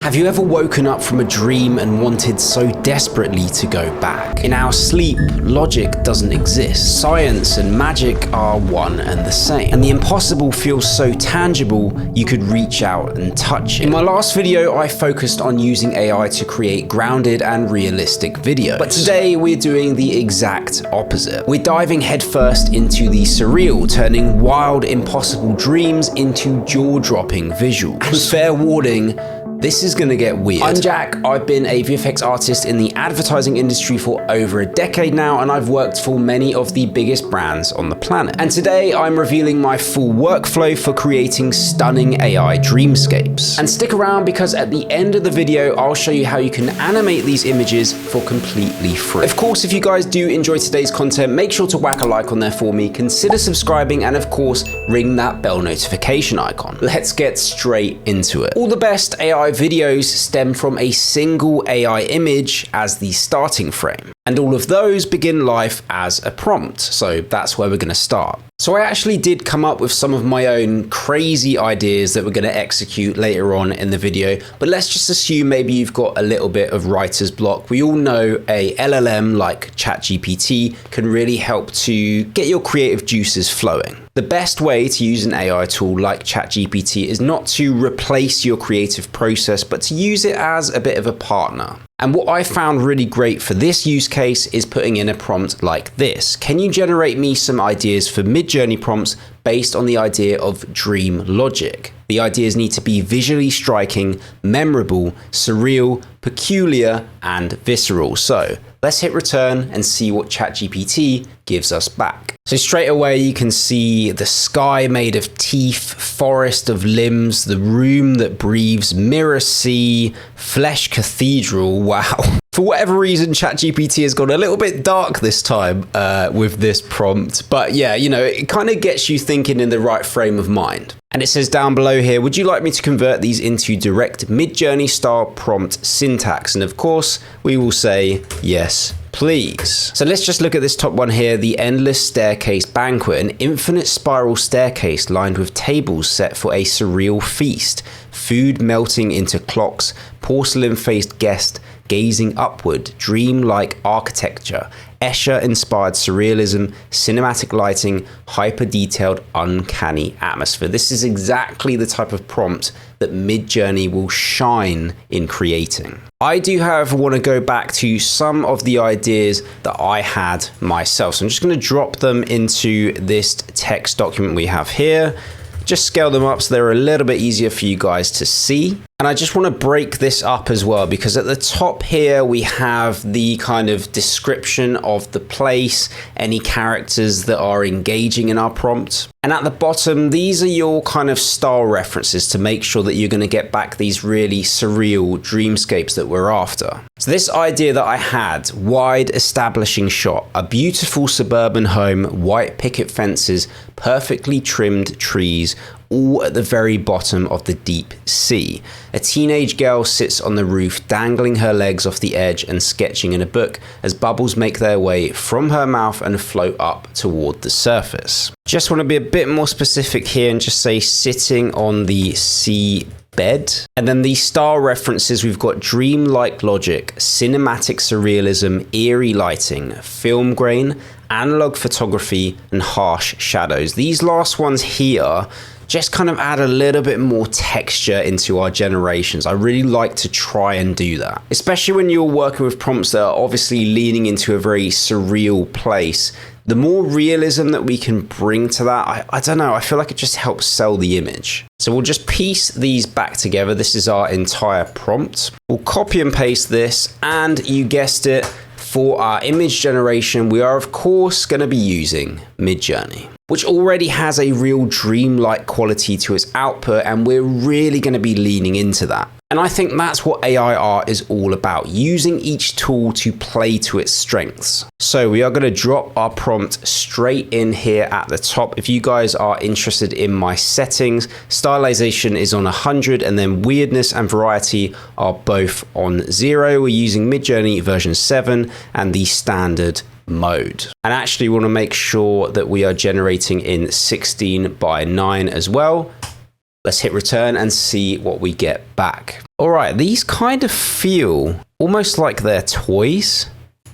Have you ever woken up from a dream and wanted so desperately to go back? In our sleep, logic doesn't exist. Science and magic are one and the same. And the impossible feels so tangible, you could reach out and touch it. In my last video, I focused on using AI to create grounded and realistic video. But today, we're doing the exact opposite. We're diving headfirst into the surreal, turning wild, impossible dreams into jaw-dropping visuals. And fair warning, this is gonna get weird. I'm Jack, I've been a VFX artist in the advertising industry for over a decade now, and I've worked for many of the biggest brands on the planet. And today I'm revealing my full workflow for creating stunning AI dreamscapes. And stick around because at the end of the video, I'll show you how you can animate these images for completely free. Of course, if you guys do enjoy today's content, make sure to whack a like on there for me, consider subscribing, and of course, ring that bell notification icon. Let's get straight into it. All the best AI videos stem from a single AI image as the starting frame. And all of those begin life as a prompt. So that's where we're gonna start. So I actually did come up with some of my own crazy ideas that we're gonna execute later on in the video, but let's just assume maybe you've got a little bit of writer's block. We all know a LLM like ChatGPT can really help to get your creative juices flowing. The best way to use an AI tool like ChatGPT is not to replace your creative process, but to use it as a bit of a partner. And what I found really great for this use case is putting in a prompt like this. Can you generate me some ideas for Midjourney prompts based on the idea of dream logic? The ideas need to be visually striking, memorable, surreal, peculiar, and visceral. So let's hit return and see what ChatGPT gives us back. So straight away you can see the sky made of teeth, forest of limbs, the room that breathes, mirror sea, flesh cathedral. Wow. For whatever reason, ChatGPT has gone a little bit dark this time with this prompt. But yeah, you know, it kind of gets you thinking in the right frame of mind. And it says down below here, would you like me to convert these into direct Midjourney style prompt syntax? And of course, we will say yes, please. So let's just look at this top one here, the endless staircase banquet, an infinite spiral staircase lined with tables set for a surreal feast, food melting into clocks, porcelain-faced guest gazing upward, dreamlike architecture, Escher-inspired surrealism, cinematic lighting, hyper-detailed, uncanny atmosphere. This is exactly the type of prompt that Midjourney will shine in creating. I do, however, want to go back to some of the ideas that I had myself. So I'm just going to drop them into this text document we have here. Just scale them up so they're a little bit easier for you guys to see. And I just want to break this up as well, because at the top here, we have the kind of description of the place, any characters that are engaging in our prompt. And at the bottom, these are your kind of style references to make sure that you're going to get back these really surreal dreamscapes that we're after. So this idea that I had, wide establishing shot, a beautiful suburban home, white picket fences, perfectly trimmed trees, all at the very bottom of the deep sea. A teenage girl sits on the roof, dangling her legs off the edge and sketching in a book as bubbles make their way from her mouth and float up toward the surface. Just want to be a bit more specific here and just say sitting on the sea bed. And then the style references, we've got dreamlike logic, cinematic surrealism, eerie lighting, film grain, analog photography, and harsh shadows. These last ones here just kind of add a little bit more texture into our generations. I really like to try and do that, especially when you're working with prompts that are obviously leaning into a very surreal place. The more realism that we can bring to that, I don't know, I feel like it just helps sell the image. So we'll just piece these back together. This is our entire prompt. We'll copy and paste this, and you guessed it, for our image generation, we are of course going to be using Midjourney, which already has a real dreamlike quality to its output, and we're really going to be leaning into that. And I think that's what AI art is all about, using each tool to play to its strengths. So we are going to drop our prompt straight in here at the top. If you guys are interested in my settings, stylization is on 100, and then weirdness and variety are both on 0. We're using Midjourney version 7 and the standard mode. And actually we want to make sure that we are generating in 16:9 as well. Let's hit return and see what we get back. All right, these kind of feel almost like they're toys.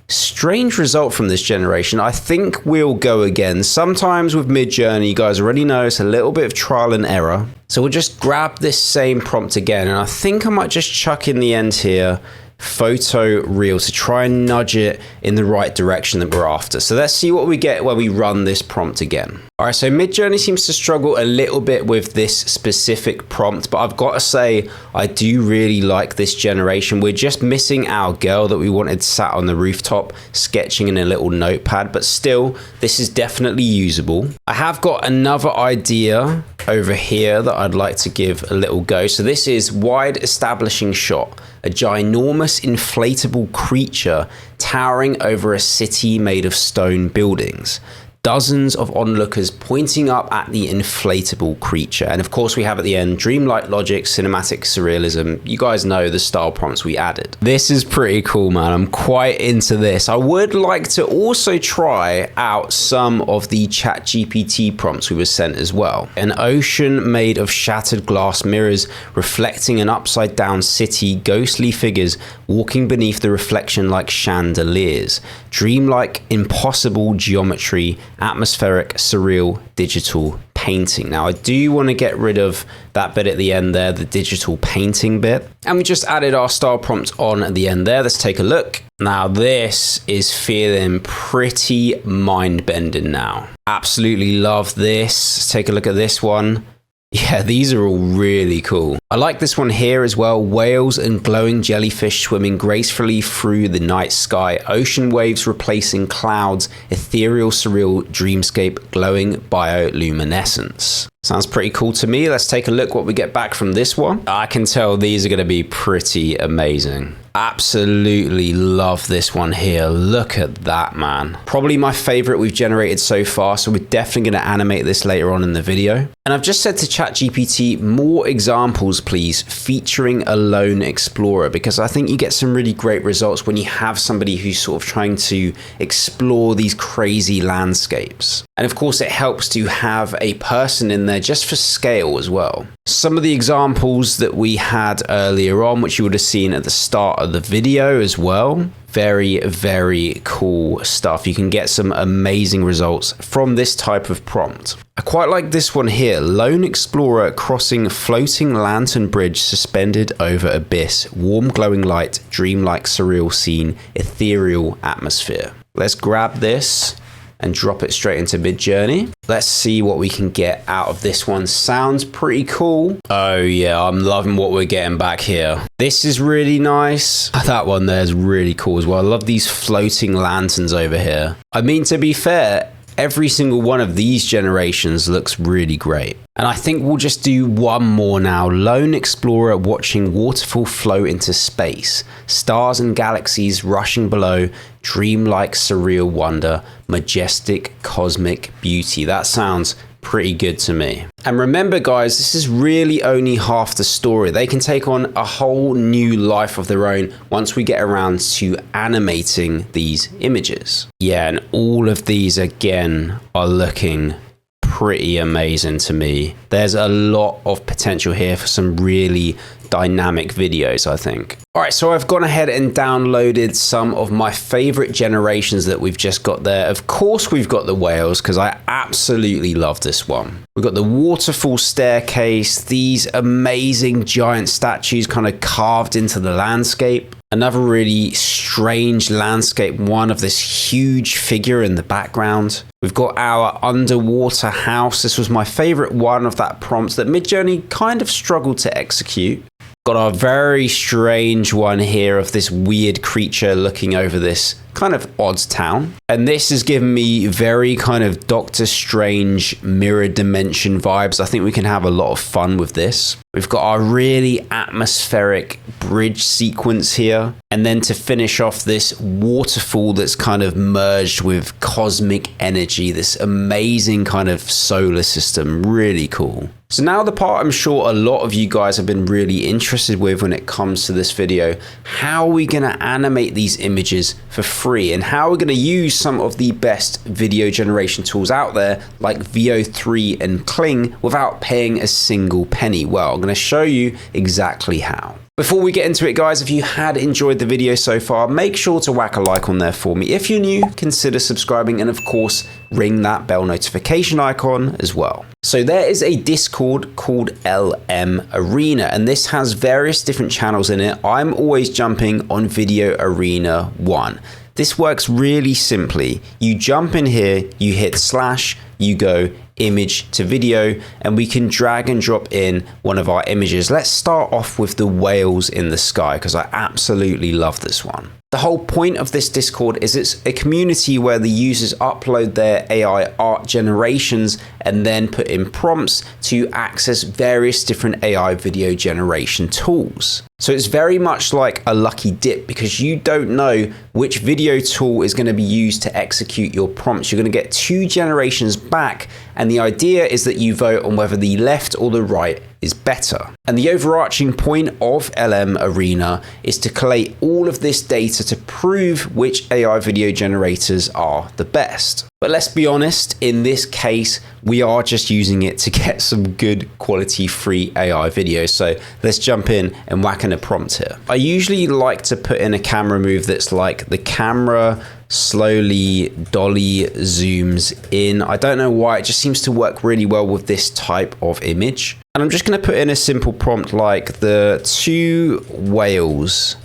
Strange result from this generation. I think we'll go again. Sometimes with Midjourney, you guys already know it's a little bit of trial and error. So we'll just grab this same prompt again. And I think I might just chuck in the end here, photo real, to try and nudge it in the right direction that we're after. So let's see what we get when we run this prompt again. All right, so Midjourney seems to struggle a little bit with this specific prompt, but I've got to say, I do really like this generation. We're just missing our girl that we wanted sat on the rooftop, sketching in a little notepad, but still, this is definitely usable. I have got another idea over here that I'd like to give a little go. So this is wide establishing shot, a ginormous inflatable creature towering over a city made of stone buildings. Dozens of onlookers pointing up at the inflatable creature. And of course we have at the end, dreamlike logic, cinematic surrealism. You guys know the style prompts we added. This is pretty cool, man. I'm quite into this. I would like to also try out some of the ChatGPT prompts we were sent as well. An ocean made of shattered glass mirrors reflecting an upside down city, ghostly figures walking beneath the reflection like chandeliers. Dreamlike, impossible geometry, atmospheric, surreal, digital painting. Now I do want to get rid of that bit at the end there, the digital painting bit. And we just added our style prompt on at the end there. Let's take a look. Now this is feeling pretty mind-bending now. Absolutely love this. Let's take a look at this one. Yeah, these are all really cool. I like this one here as well. Whales and glowing jellyfish swimming gracefully through the night sky. Ocean waves replacing clouds. Ethereal, surreal dreamscape, glowing bioluminescence. Sounds pretty cool to me. Let's take a look what we get back from this one. I can tell these are going to be pretty amazing. Absolutely love this one here. Look at that, man. Probably my favorite we've generated so far, so we're definitely going to animate this later on in the video. And I've just said to ChatGPT, more examples please, featuring a lone explorer, because I think you get some really great results when you have somebody who's sort of trying to explore these crazy landscapes. And of course it helps to have a person in there just for scale as well. Some of the examples that we had earlier on, which you would have seen at the start of the video as well. Very, very cool stuff. You can get some amazing results from this type of prompt. I quite like this one here. Lone explorer crossing floating lantern bridge suspended over abyss. Warm glowing light, dreamlike surreal scene, ethereal atmosphere. Let's grab this and drop it straight into Midjourney. Let's see what we can get out of this one. Sounds pretty cool. Oh yeah, I'm loving what we're getting back here. This is really nice. That one there is really cool as well. I love these floating lanterns over here. I mean, to be fair, every single one of these generations looks really great. And I think we'll just do one more now. Lone explorer watching waterfall flow into space. Stars and galaxies rushing below. Dreamlike surreal wonder. Majestic cosmic beauty. That sounds pretty good to me. And remember guys, this is really only half the story. They can take on a whole new life of their own once we get around to animating these images. Yeah, and all of these again are looking pretty amazing to me. There's a lot of potential here for some really dynamic videos, I think. All right, so I've gone ahead and downloaded some of my favorite generations that we've just got there. Of course, we've got the whales because I absolutely love this one. We've got the waterfall staircase, these amazing giant statues kind of carved into the landscape. Another really strange landscape one of this huge figure in the background. We've got our underwater house. This was my favorite one of that prompt that Midjourney kind of struggled to execute. Got a very strange one here of this weird creature looking over this kind of odd town. And this has given me very kind of Doctor Strange mirror dimension vibes. I think we can have a lot of fun with this. We've got our really atmospheric bridge sequence here. And then to finish off, this waterfall that's kind of merged with cosmic energy, this amazing kind of solar system. Really cool. So now the part I'm sure a lot of you guys have been really interested with when it comes to this video, how are we going to animate these images for free, and how we're going to use some of the best video generation tools out there like Veo 3 and Kling without paying a single penny. Well, I'm going to show you exactly how. Before we get into it, guys, if you had enjoyed the video so far, make sure to whack a like on there for me. If you're new, consider subscribing, and of course, ring that bell notification icon as well. So there is a Discord called LM Arena, and this has various different channels in it. I'm always jumping on Video Arena 1. This works really simply. You jump in here, you hit /, you go image to video, and we can drag and drop in one of our images. Let's start off with the whales in the sky because I absolutely love this one. The whole point of this Discord is it's a community where the users upload their AI art generations and then put in prompts to access various different AI video generation tools. So it's very much like a lucky dip because you don't know which video tool is going to be used to execute your prompts. You're going to get 2 generations back, and the idea is that you vote on whether the left or the right is better. And the overarching point of LM Arena is to collate all of this data to prove which AI video generators are the best. But let's be honest, in this case, we are just using it to get some good quality free AI videos. So let's jump in and whack in a prompt here. I usually like to put in a camera move that's like the camera slowly dolly zooms in. I don't know why, it just seems to work really well with this type of image. And I'm just going to put in a simple prompt like the 2 whales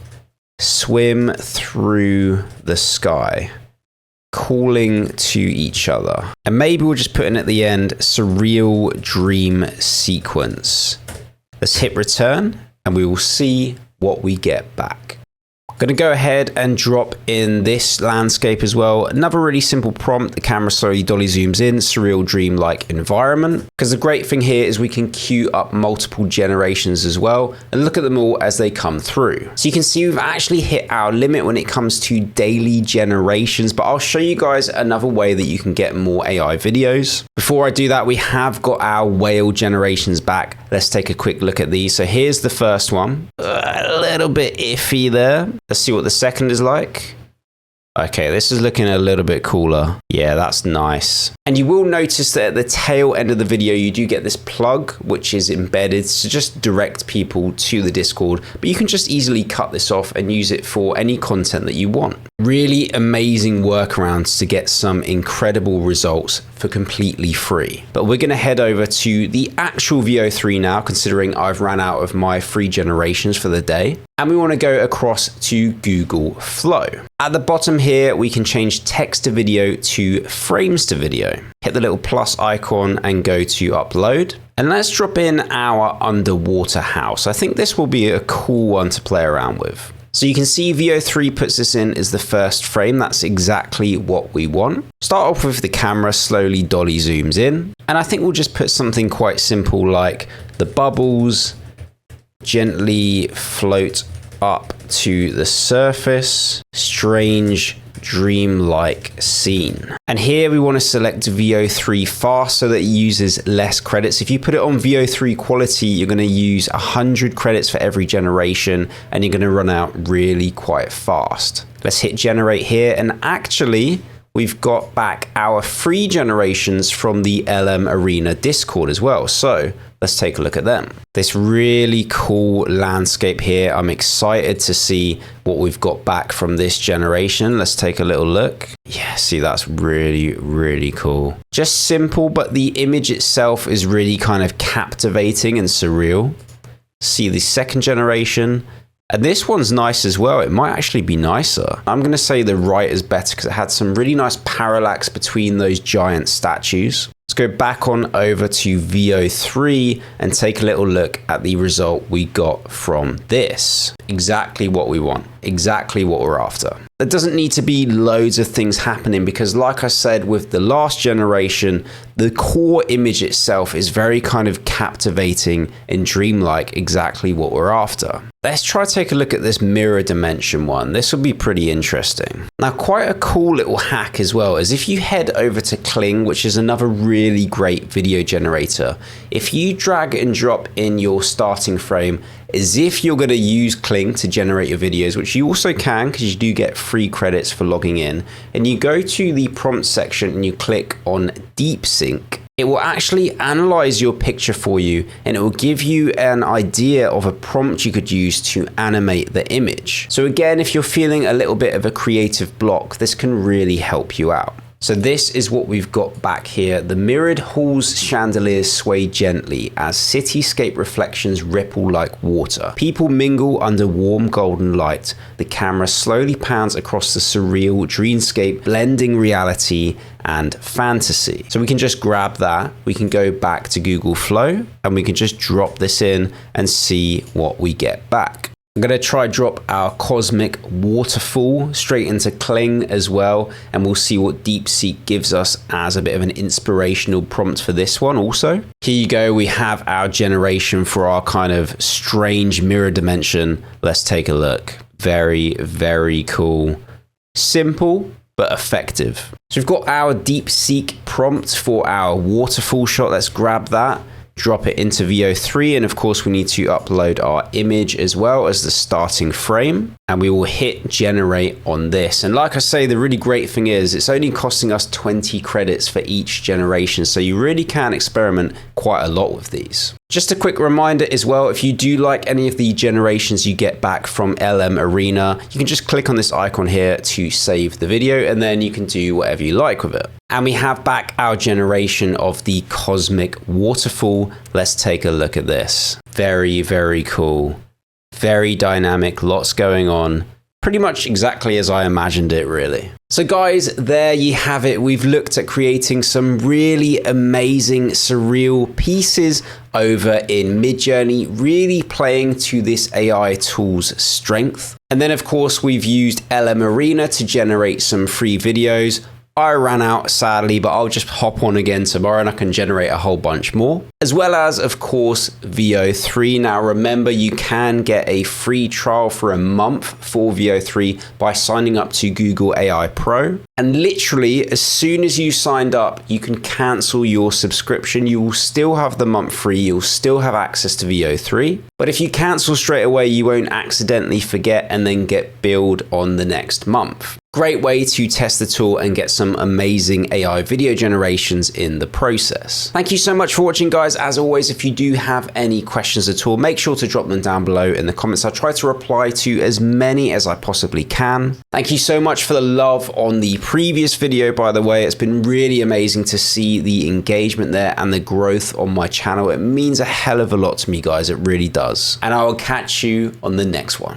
swim through the sky, calling to each other. And maybe we'll just put in at the end, surreal dream sequence. Let's hit return and we will see what we get back. I'm going to go ahead and drop in this landscape as well. Another really simple prompt. The camera slowly dolly zooms in, surreal dreamlike environment. Because the great thing here is we can queue up multiple generations as well and look at them all as they come through. So you can see we've actually hit our limit when it comes to daily generations, but I'll show you guys another way that you can get more AI videos. Before I do that, we have got our whale generations back. Let's take a quick look at these. So here's the first one. A little bit iffy there. Let's see what the second is like. Okay, this is looking a little bit cooler. Yeah, that's nice. And you will notice that at the tail end of the video, you do get this plug, which is embedded to just direct people to the Discord. But you can just easily cut this off and use it for any content that you want. Really amazing workarounds to get some incredible results for completely free. But we're going to head over to the actual Veo 3 now, considering I've ran out of my free generations for the day. And we want to go across to Google Flow. At the bottom here, we can change text to video to frames to video. Hit the little plus icon and go to upload. And let's drop in our underwater house. I think this will be a cool one to play around with. So you can see Veo 3 puts this in as the first frame. That's exactly what we want. Start off with the camera slowly dolly zooms in. And I think we'll just put something quite simple like the bubbles gently float up to the surface. Strange dreamlike scene. And here we want to select Veo 3 fast so that it uses less credits. If you put it on Veo 3 quality, you're going to use 100 credits for every generation and you're going to run out really quite fast. Let's hit generate here, and actually we've got back our free generations from the LM Arena Discord as well. So let's take a look at them. This really cool landscape here. I'm excited to see what we've got back from this generation. Let's take a little look. Yeah, see, that's really, really cool. Just simple, but the image itself is really kind of captivating and surreal. See the second generation. And this one's nice as well. It might actually be nicer. I'm going to say the right is better because it had some really nice parallax between those giant statues. Let's go back on over to Veo 3 and take a little look at the result we got from this. Exactly what we want. exactly what we're after. There doesn't need to be loads of things happening because, like I said, with the last generation, the core image itself is very kind of captivating and dreamlike, exactly what we're after. Let's try to take a look at this mirror dimension one. This will be pretty interesting. Now, quite a cool little hack as well is if you head over to Kling, which is another really great video generator, if you drag and drop in your starting frame as if you're going to use Kling to generate your videos, which you also can because you do get free credits for logging in, and you go to the prompt section and you click on Deep Sync, it will actually analyze your picture for you and it will give you an idea of a prompt you could use to animate the image. So again, if you're feeling a little bit of a creative block, this can really help you out. So this is what we've got back here. The mirrored hall's chandeliers sway gently as cityscape reflections ripple like water. People mingle under warm golden light. The camera slowly pans across the surreal dreamscape, blending reality and fantasy. So we can just grab that. We can go back to Google Flow and we can just drop this in and see what we get back. I'm going to try drop our cosmic waterfall straight into Kling as well, and we'll see what DeepSeek gives us as a bit of an inspirational prompt for this one also. Here you go, we have our generation for our kind of strange mirror dimension. Let's take a look. Very, very cool. Simple, but effective. So we've got our DeepSeek prompt for our waterfall shot. Let's grab that. Drop it into Veo 3, and of course we need to upload our image as well as the starting frame, and we will hit generate on this. And like I say, the really great thing is it's only costing us 20 credits for each generation, so you really can experiment quite a lot with these. Just a quick reminder as well, if you do like any of the generations you get back from LM Arena, you can just click on this icon here to save the video, and then you can do whatever you like with it. And we have back our generation of the cosmic waterfall. Let's take a look at this. Very, very cool. Very dynamic, lots going on. Pretty much exactly as I imagined it, really. So guys, there you have it. We've looked at creating some really amazing surreal pieces over in Midjourney, really playing to this AI tool's strength. And then of course, we've used LM Arena to generate some free videos. I ran out sadly, but I'll just hop on again tomorrow and I can generate a whole bunch more. As well as, of course, Veo 3. Now remember, you can get a free trial for a month for Veo 3 by signing up to Google AI Pro. And literally, as soon as you signed up, you can cancel your subscription. You will still have the month free. You'll still have access to Veo 3. But if you cancel straight away, you won't accidentally forget and then get billed on the next month. Great way to test the tool and get some amazing AI video generations in the process. Thank you so much for watching, guys. As always, if you do have any questions at all, make sure to drop them down below in the comments. I'll try to reply to as many as I possibly can. Thank you so much for the love on the previous video, by the way. It's been really amazing to see the engagement there and the growth on my channel. It means a hell of a lot to me, guys. It really does. And I will catch you on the next one.